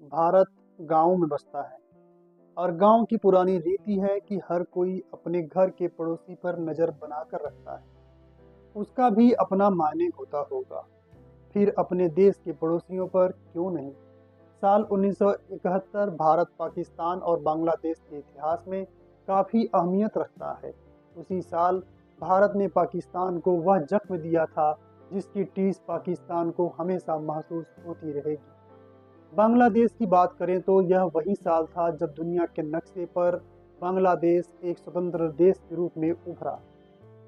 भारत गाँव में बसता है और गांव की पुरानी रीति है कि हर कोई अपने घर के पड़ोसी पर नजर बनाकर रखता है। उसका भी अपना मायने होता होगा। फिर अपने देश के पड़ोसियों पर क्यों नहीं। साल 1971 भारत पाकिस्तान और बांग्लादेश के इतिहास में काफ़ी अहमियत रखता है। उसी साल भारत ने पाकिस्तान को वह जख्म दिया था जिसकी टीस पाकिस्तान को हमेशा महसूस होती रहेगी। बांग्लादेश की बात करें तो यह वही साल था जब दुनिया के नक्शे पर बांग्लादेश एक स्वतंत्र देश के रूप में उभरा।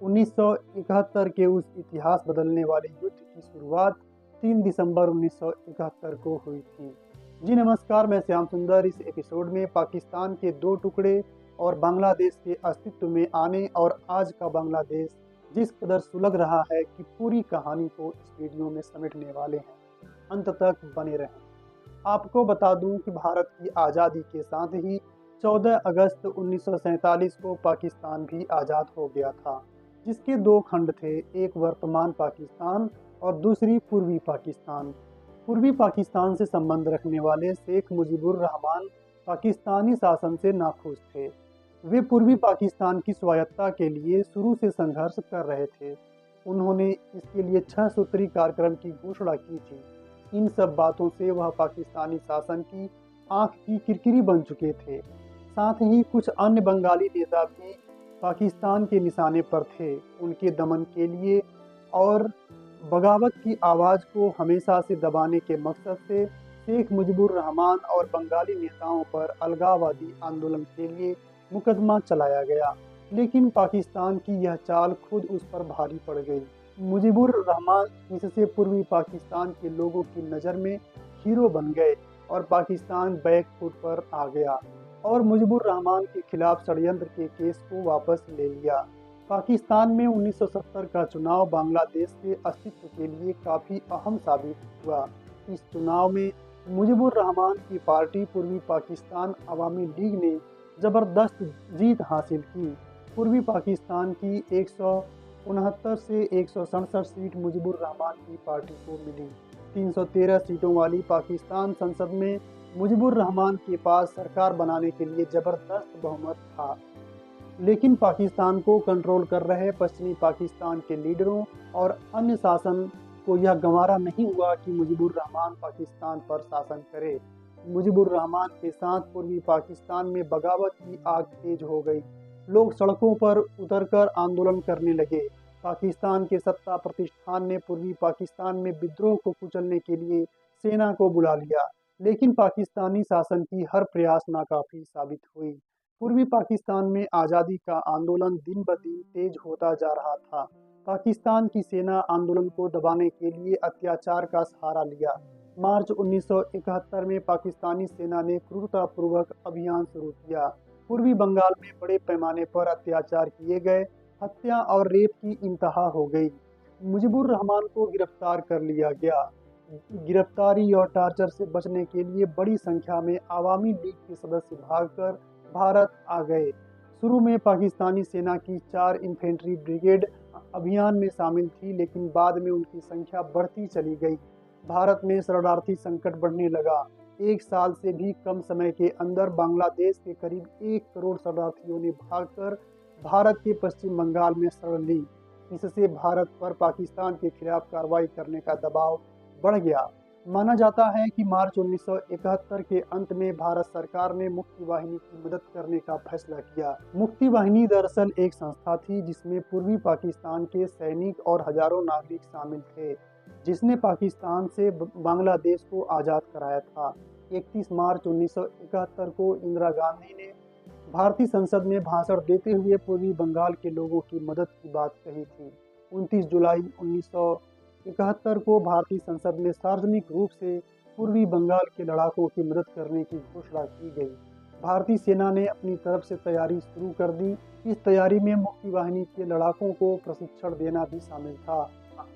1971 के उस इतिहास बदलने वाले युद्ध की शुरुआत 3 दिसंबर 1971 को हुई थी। जी नमस्कार, मैं श्याम सुंदर इस एपिसोड में पाकिस्तान के दो टुकड़े और बांग्लादेश के अस्तित्व में आने और आज का बांग्लादेश जिस कदर सुलग रहा है कि पूरी कहानी को इस वीडियो में समेटने वाले हैं। अंत तक बने रहें। आपको बता दूं कि भारत की आज़ादी के साथ ही 14 अगस्त 1947 को पाकिस्तान भी आज़ाद हो गया था, जिसके दो खंड थे, एक वर्तमान पाकिस्तान और दूसरी पूर्वी पाकिस्तान। पूर्वी पाकिस्तान से संबंध रखने वाले शेख मुजीबुर रहमान पाकिस्तानी शासन से नाखुश थे। वे पूर्वी पाकिस्तान की स्वायत्तता के लिए शुरू से संघर्ष कर रहे थे। उन्होंने इसके लिए 6 सूत्री कार्यक्रम की घोषणा की थी। इन सब बातों से वह पाकिस्तानी शासन की आंख की किरकिरी बन चुके थे। साथ ही कुछ अन्य बंगाली नेता भी पाकिस्तान के निशाने पर थे। उनके दमन के लिए और बगावत की आवाज़ को हमेशा से दबाने के मकसद से शेख मुजीबुर रहमान और बंगाली नेताओं पर अलगाववादी आंदोलन के लिए मुकदमा चलाया गया, लेकिन पाकिस्तान की यह चाल खुद उस पर भारी पड़ गई। मुजीबुर रहमान इससे पूर्वी पाकिस्तान के लोगों की नज़र में हीरो बन गए और पाकिस्तान बैक फुट पर आ गया और मुजीबुर रहमान के खिलाफ षड्यंत्र के केस को वापस ले लिया। पाकिस्तान में 1970 का चुनाव बांग्लादेश के अस्तित्व के लिए काफ़ी अहम साबित हुआ। इस चुनाव में मुजीबुर रहमान की पार्टी पूर्वी पाकिस्तान अवामी लीग ने ज़बरदस्त जीत हासिल की। पूर्वी पाकिस्तान की 169 से 167 सीट मुजीबुर रहमान की पार्टी को मिली। 313 सीटों वाली पाकिस्तान संसद में मुजीबुर रहमान के पास सरकार बनाने के लिए ज़बरदस्त बहुमत था, लेकिन पाकिस्तान को कंट्रोल कर रहे पश्चिमी पाकिस्तान के लीडरों और अन्य शासन को यह गंवारा नहीं हुआ कि मुजीबुर रहमान पाकिस्तान पर शासन करे। मुजीबुर रहमान के साथ पूर्वी पाकिस्तान में बगावत की आग तेज हो गई। लोग सड़कों पर उतरकर आंदोलन करने लगे। पाकिस्तान के सत्ता प्रतिष्ठान ने पूर्वी पाकिस्तान में विद्रोह को कुचलने के लिए सेना को बुला लिया, लेकिन पाकिस्तानी शासन की हर प्रयास नाकाफी साबित हुई। पूर्वी पाकिस्तान में आज़ादी का आंदोलन दिन ब दिन तेज होता जा रहा था। पाकिस्तान की सेना आंदोलन को दबाने के लिए अत्याचार का सहारा लिया। मार्च 1971 में पाकिस्तानी सेना ने क्रूरतापूर्वक अभियान शुरू किया। पूर्वी बंगाल में बड़े पैमाने पर अत्याचार किए गए। हत्या और रेप की इंतहा हो गई। मुजीबुर रहमान को गिरफ्तार कर लिया गया। गिरफ्तारी और टार्चर से बचने के लिए बड़ी संख्या में अवामी लीग के सदस्य भागकर भारत आ गए। शुरू में पाकिस्तानी सेना की 4 इन्फेंट्री ब्रिगेड अभियान में शामिल थी, लेकिन बाद में उनकी संख्या बढ़ती चली गई। भारत में शरणार्थी संकट बढ़ने लगा। एक साल से भी कम समय के अंदर बांग्लादेश के करीब 1 करोड़ शरणार्थियों ने भागकर भारत के पश्चिम बंगाल में शरण ली। इससे भारत पर पाकिस्तान के खिलाफ कार्रवाई करने का दबाव बढ़ गया। माना जाता है कि मार्च 1971 के अंत में भारत सरकार ने मुक्ति वाहिनी की मदद करने का फैसला किया। मुक्ति वाहिनी दरअसल एक संस्था थी जिसमें पूर्वी पाकिस्तान के सैनिक और हजारों नागरिक शामिल थे, जिसने पाकिस्तान से बांग्लादेश को आज़ाद कराया था। 31 मार्च 1971 को इंदिरा गांधी ने भारतीय संसद में भाषण देते हुए पूर्वी बंगाल के लोगों की मदद की बात कही थी। 29 जुलाई 1971 को भारतीय संसद में सार्वजनिक रूप से पूर्वी बंगाल के लड़ाकों की मदद करने की घोषणा की गई। भारतीय सेना ने अपनी तरफ से तैयारी शुरू कर दी। इस तैयारी में मुक्ति वाहिनी के लड़ाकों को प्रशिक्षण देना भी शामिल था।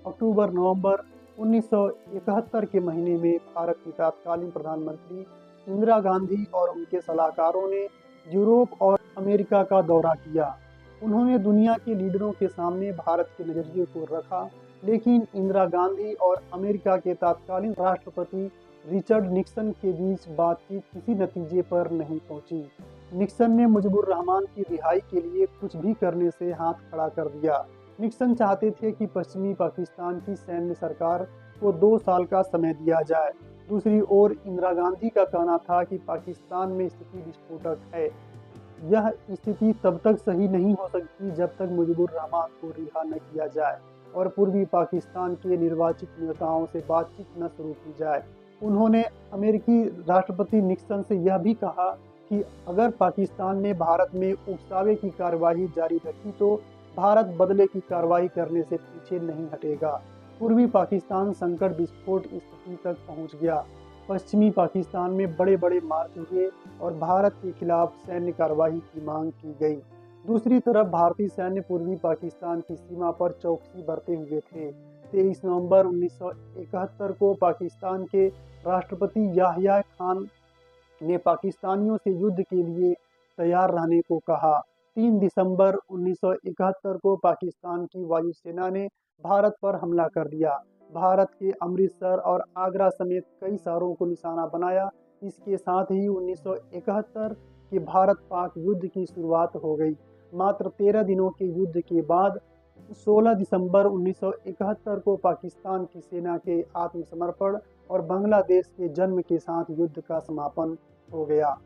अक्टूबर-नवंबर 1971 के महीने में भारत की तत्कालीन प्रधानमंत्री इंदिरा गांधी और उनके सलाहकारों ने यूरोप और अमेरिका का दौरा किया। उन्होंने दुनिया के लीडरों के सामने भारत के नज़रिए को रखा, लेकिन इंदिरा गांधी और अमेरिका के तत्कालीन राष्ट्रपति रिचर्ड निक्सन के बीच बातचीत किसी नतीजे पर नहीं पहुंची। निक्सन ने मुजीबुर रहमान की रिहाई के लिए कुछ भी करने से हाथ खड़ा कर दिया। निक्सन चाहते थे कि पश्चिमी पाकिस्तान की सैन्य सरकार को 2 साल का समय दिया जाए। दूसरी ओर इंदिरा गांधी का कहना था कि पाकिस्तान में स्थिति विस्फोटक है। यह स्थिति तब तक सही नहीं हो सकती जब तक मुजीबुर रहमान को रिहा न किया जाए और पूर्वी पाकिस्तान के निर्वाचित नेताओं से बातचीत न शुरू की जाए। उन्होंने अमेरिकी राष्ट्रपति निक्सन से यह भी कहा कि अगर पाकिस्तान ने भारत में उकसावे की कार्यवाही जारी रखी तो भारत बदले की कार्रवाई करने से पीछे नहीं हटेगा। पूर्वी पाकिस्तान संकट विस्फोट स्थिति तक पहुंच गया। पश्चिमी पाकिस्तान में बड़े बड़े मार्च हुए और भारत के खिलाफ सैन्य कार्रवाई की मांग की गई। दूसरी तरफ भारतीय सैन्य पूर्वी पाकिस्तान की सीमा पर चौकसी बरते हुए थे। 23 नवंबर 1971 को पाकिस्तान के राष्ट्रपति याह्या खान ने पाकिस्तानियों से युद्ध के लिए तैयार रहने को कहा। 3 दिसंबर 1971 को पाकिस्तान की वायुसेना ने भारत पर हमला कर दिया। भारत के अमृतसर और आगरा समेत कई शहरों को निशाना बनाया। इसके साथ ही 1971 के भारत पाक युद्ध की शुरुआत हो गई। मात्र 13 दिनों के युद्ध के बाद 16 दिसंबर 1971 को पाकिस्तान की सेना के आत्मसमर्पण और बांग्लादेश के जन्म के साथ युद्ध का समापन हो गया।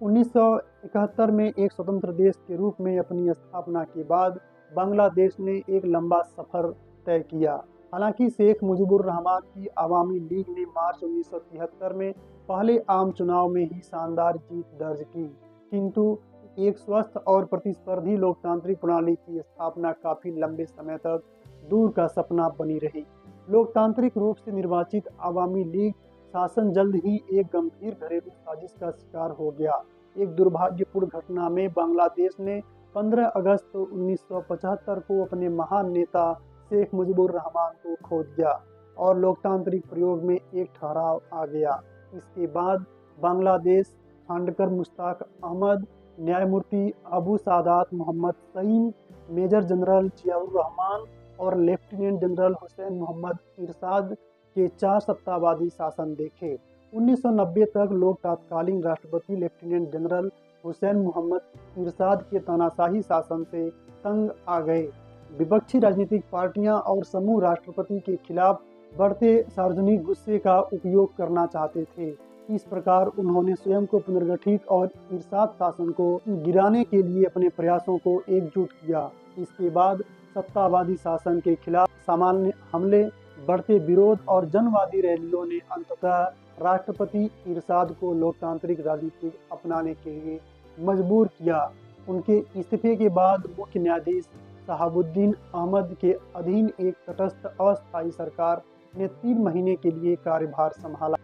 1971 में एक स्वतंत्र देश के रूप में अपनी स्थापना के बाद बांग्लादेश ने एक लंबा सफर तय किया। हालांकि शेख मुजीबुर रहमान की अवामी लीग ने मार्च 1973 में पहले आम चुनाव में ही शानदार जीत दर्ज की, किंतु एक स्वस्थ और प्रतिस्पर्धी लोकतांत्रिक प्रणाली की स्थापना काफी लंबे समय तक दूर का सपना बनी रही। लोकतांत्रिक रूप से निर्वाचित अवामी लीग शासन जल्द ही एक गंभीर घरेलू साजिश का शिकार हो गया। एक दुर्भाग्यपूर्ण घटना में बांग्लादेश ने 15 अगस्त 1975 को अपने महान नेता शेख मुजीबुर रहमान को खो दिया और लोकतांत्रिक प्रयोग में एक ठहराव आ गया। इसके बाद बांग्लादेश खांडकर मुश्ताक अहमद, न्यायमूर्ति अबू सादात मोहम्मद सईम, मेजर जनरल जियाउर रहमान और लेफ्टिनेंट जनरल हुसैन मोहम्मद इरशाद के 4 सत्तावादी शासन देखे। 1990 तक लोग तत्कालीन राष्ट्रपति लेफ्टिनेंट जनरल हुसैन मोहम्मद इरशाद के तानाशाही शासन से तंग आ गए। विपक्षी राजनीतिक पार्टियां और समूह राष्ट्रपति के खिलाफ बढ़ते सार्वजनिक गुस्से का उपयोग करना चाहते थे। इस प्रकार उन्होंने स्वयं को पुनर्गठित और इरशाद शासन को गिराने के लिए अपने प्रयासों को एकजुट किया। इसके बाद सत्तावादी शासन के खिलाफ सामान्य हमले, बढ़ते विरोध और जनवादी रैलियों ने अंततः राष्ट्रपति इरशाद को लोकतांत्रिक राजनीति अपनाने के लिए मजबूर किया। उनके इस्तीफे के बाद मुख्य न्यायाधीश शहाबुद्दीन अहमद के अधीन एक तटस्थ अस्थायी सरकार ने 3 महीने के लिए कार्यभार संभाला।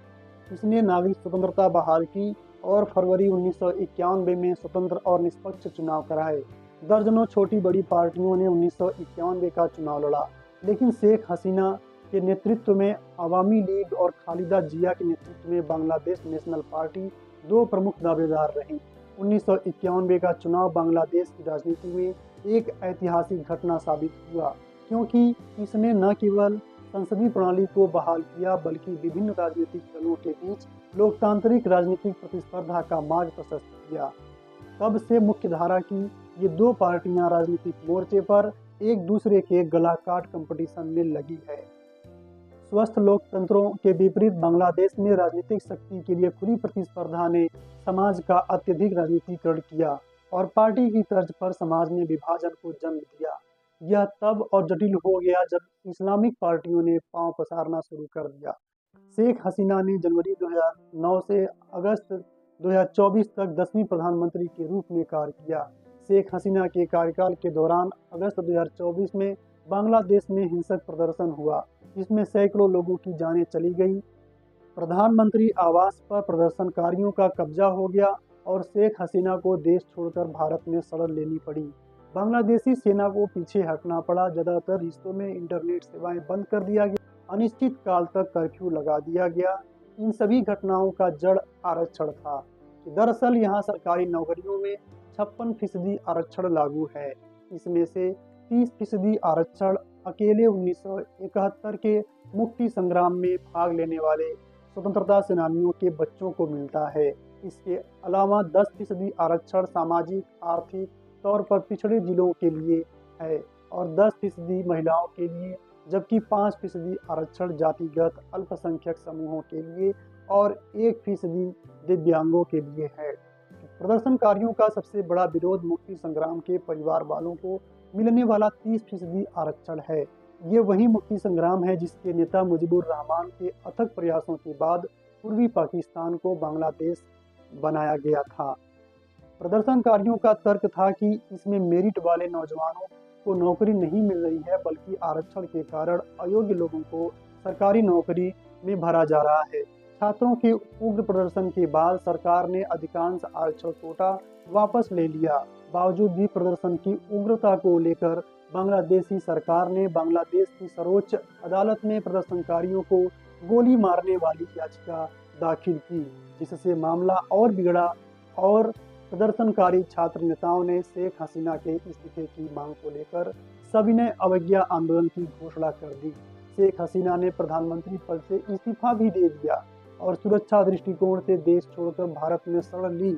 इसने नागरिक स्वतंत्रता बहाल की और फरवरी 1991 में स्वतंत्र और निष्पक्ष चुनाव कराए। दर्जनों छोटी बड़ी पार्टियों ने 1991 का चुनाव लड़ा, लेकिन शेख हसीना के नेतृत्व में अवामी लीग और खालिदा जिया के नेतृत्व में बांग्लादेश नेशनल पार्टी 2 प्रमुख दावेदार रहीं। 1991 का चुनाव बांग्लादेश की राजनीति में एक ऐतिहासिक घटना साबित हुआ, क्योंकि इसने न केवल संसदीय प्रणाली को बहाल किया बल्कि विभिन्न राजनीतिक दलों के बीच लोकतांत्रिक राजनीतिक प्रतिस्पर्धा का मार्ग प्रशस्त किया। तब से मुख्यधारा की ये 2 पार्टियां राजनीतिक मोर्चे पर एक दूसरे के गला काट कंपटीशन में लगी है। स्वस्थ लोकतंत्रों के विपरीत बांग्लादेश में राजनीतिक शक्ति के लिए खुली प्रतिस्पर्धा ने समाज का अत्यधिक राजनीतिकरण किया और पार्टी की तर्ज पर समाज में विभाजन को जन्म दिया। यह तब और जटिल हो गया जब इस्लामिक पार्टियों ने पांव पसारना शुरू कर दिया। शेख हसीना ने जनवरी 2009 से अगस्त 2024 तक 10वीं प्रधानमंत्री के रूप में कार्य किया। शेख हसीना के कार्यकाल के दौरान अगस्त 2024 में बांग्लादेश में हिंसक प्रदर्शन हुआ, जिसमें सैकड़ों लोगों की जानें चली गई। प्रधानमंत्री आवास पर प्रदर्शनकारियों का कब्जा हो गया और शेख हसीना को देश छोड़कर भारत में शरण लेनी पड़ी। बांग्लादेशी सेना को पीछे हटना पड़ा। ज़्यादातर हिस्सों में इंटरनेट सेवाएं बंद कर दिया गया। अनिश्चित काल तक कर्फ्यू लगा दिया गया। इन सभी घटनाओं का जड़ आरक्षण था। दरअसल यहाँ सरकारी नौकरियों में 56% आरक्षण लागू है। इसमें से 30% आरक्षण अकेले 1971 के मुक्ति संग्राम में भाग लेने वाले स्वतंत्रता सेनानियों के बच्चों को मिलता है। इसके अलावा 10% आरक्षण सामाजिक आर्थिक तौर पर पिछड़े जिलों के लिए है और 10% महिलाओं के लिए, जबकि 5% आरक्षण जातिगत अल्पसंख्यक समूहों के लिए और 1% दिव्यांगों के लिए है। प्रदर्शनकारियों का सबसे बड़ा विरोध मुक्ति संग्राम के परिवार वालों को मिलने वाला 30% आरक्षण है। ये वही मुक्ति संग्राम है जिसके नेता मुजीबुर रहमान के अथक प्रयासों के बाद पूर्वी पाकिस्तान को बांग्लादेश बनाया गया था। प्रदर्शनकारियों का तर्क था कि इसमें मेरिट वाले नौजवानों को नौकरी नहीं मिल रही है, बल्कि आरक्षण के कारण अयोग्य लोगों को सरकारी नौकरी में भरा जा रहा है। छात्रों के उग्र प्रदर्शन के बाद सरकार ने अधिकांश आरक्षण कोटा वापस ले लिया। बावजूद भी प्रदर्शन की उग्रता को लेकर बांग्लादेशी सरकार ने बांग्लादेश की सर्वोच्च अदालत में प्रदर्शनकारियों को गोली मारने वाली याचिका दाखिल की, जिससे मामला और बिगड़ा और प्रदर्शनकारी छात्र नेताओं ने शेख हसीना के इस्तीफे की मांग को लेकर सविनय अवज्ञा आंदोलन की घोषणा कर दी। शेख हसीना ने प्रधानमंत्री पद से इस्तीफा भी दे दिया और सुरक्षा दृष्टिकोण से देश छोड़कर भारत में शरण ली।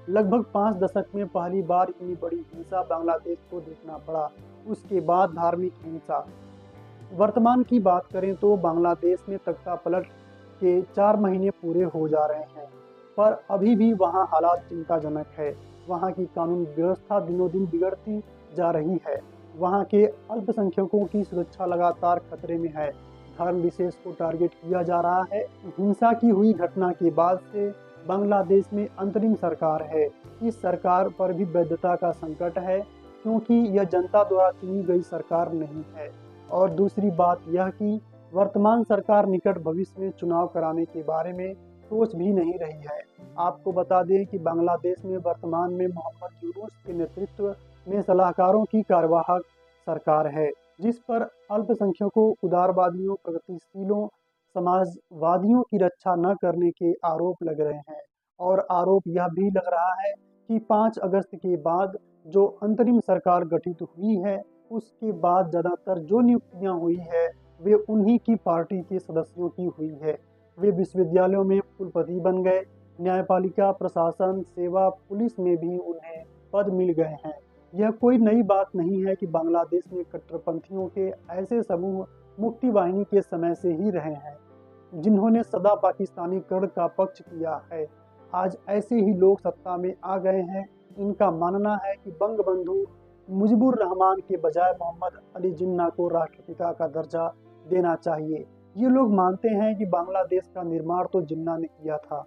लगभग 5 दशक में पहली बार इतनी बड़ी हिंसा बांग्लादेश को देखना पड़ा। उसके बाद धार्मिक हिंसा। वर्तमान की बात करें तो बांग्लादेश में तख्ता पलट के 4 महीने पूरे हो जा रहे हैं, पर अभी भी वहां हालात चिंताजनक है। वहां की कानून व्यवस्था दिनों दिन बिगड़ती जा रही है। वहां के अल्पसंख्यकों की सुरक्षा लगातार खतरे में है। धर्म विशेष को टारगेट किया जा रहा है। हिंसा की हुई घटना के बाद से बांग्लादेश में अंतरिम सरकार है। इस सरकार पर भी वैधता का संकट है, क्योंकि यह जनता द्वारा चुनी गई सरकार नहीं है। और दूसरी बात यह कि वर्तमान सरकार निकट भविष्य में चुनाव कराने के बारे में सोच भी नहीं रही है। आपको बता दें कि बांग्लादेश में वर्तमान में मोहम्मद यूनुस के नेतृत्व में सलाहकारों की कार्यवाहक सरकार है, जिस पर अल्पसंख्यकों, उदारवादियों, प्रगतिशीलों, समाजवादियों की रक्षा न करने के आरोप लग रहे हैं। और आरोप यह भी लग रहा है कि 5 अगस्त के बाद जो अंतरिम सरकार गठित हुई है, उसके बाद ज़्यादातर जो नियुक्तियां हुई है वे उन्हीं की पार्टी के सदस्यों की हुई है। वे विश्वविद्यालयों में कुलपति बन गए, न्यायपालिका, प्रशासन, सेवा, पुलिस में भी उन्हें पद मिल गए हैं। यह कोई नई बात नहीं है कि बांग्लादेश में कट्टरपंथियों के ऐसे समूह मुक्ति वाहिनी के समय से ही रहे हैं, जिन्होंने सदा पाकिस्तानीकरण का पक्ष किया है। आज ऐसे ही लोग सत्ता में आ गए हैं। इनका मानना है कि बंगबंधु मुजीबुर रहमान के बजाय मोहम्मद अली जिन्ना को राष्ट्रपिता का दर्जा देना चाहिए। ये लोग मानते हैं कि बांग्लादेश का निर्माण तो जिन्ना ने किया था।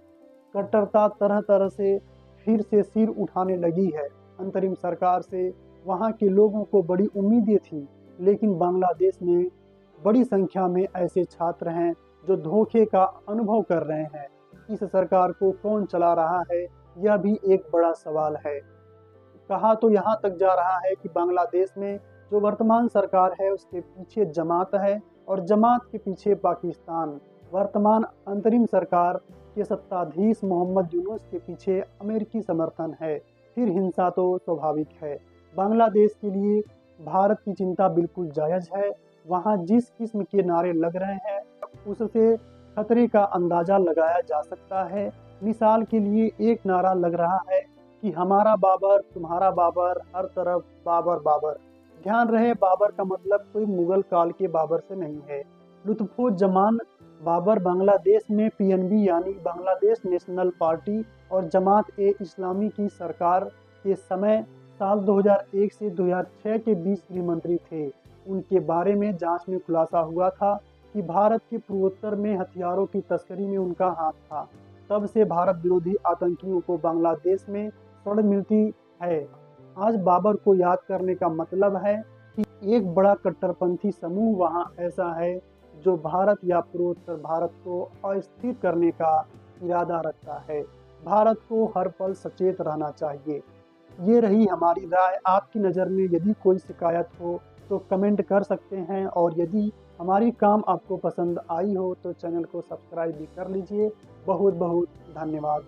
कट्टरता तरह तरह से फिर से सिर उठाने लगी है। अंतरिम सरकार से वहाँ के लोगों को बड़ी उम्मीदें थी, लेकिन बांग्लादेश में बड़ी संख्या में ऐसे छात्र हैं जो धोखे का अनुभव कर रहे हैं। इस सरकार को कौन चला रहा है, यह भी एक बड़ा सवाल है। कहा तो यहाँ तक जा रहा है कि बांग्लादेश में जो वर्तमान सरकार है उसके पीछे जमात है और जमात के पीछे पाकिस्तान। वर्तमान अंतरिम सरकार के सत्ताधीश मोहम्मद यूनुस के पीछे अमेरिकी समर्थन है। फिर हिंसा तो स्वाभाविक है। बांग्लादेश के लिए भारत की चिंता बिल्कुल जायज़ है। वहाँ जिस किस्म के नारे लग रहे हैं उससे खतरे का अंदाज़ा लगाया जा सकता है। मिसाल के लिए एक नारा लग रहा है कि हमारा बाबर, तुम्हारा बाबर, हर तरफ बाबर बाबर। ध्यान रहे, बाबर का मतलब कोई मुगल काल के बाबर से नहीं है। लुत्फो जमान बाबर बांग्लादेश में पीएनबी यानी बांग्लादेश नेशनल पार्टी और जमात ए इस्लामी की सरकार के समय साल 2001 से 2006 के बीच गृह मंत्री थे। उनके बारे में जांच में खुलासा हुआ था कि भारत के पूर्वोत्तर में हथियारों की तस्करी में उनका हाथ था। तब से भारत विरोधी आतंकियों को बांग्लादेश में शरण मिलती है। आज बाबर को याद करने का मतलब है कि एक बड़ा कट्टरपंथी समूह वहां ऐसा है जो भारत या पूर्वोत्तर भारत को अस्थिर करने का इरादा रखता है। भारत को हर पल सचेत रहना चाहिए। ये रही हमारी राय। आपकी नज़र में यदि कोई शिकायत हो तो कमेंट कर सकते हैं, और यदि हमारी काम आपको पसंद आई हो तो चैनल को सब्सक्राइब भी कर लीजिए। बहुत बहुत धन्यवाद।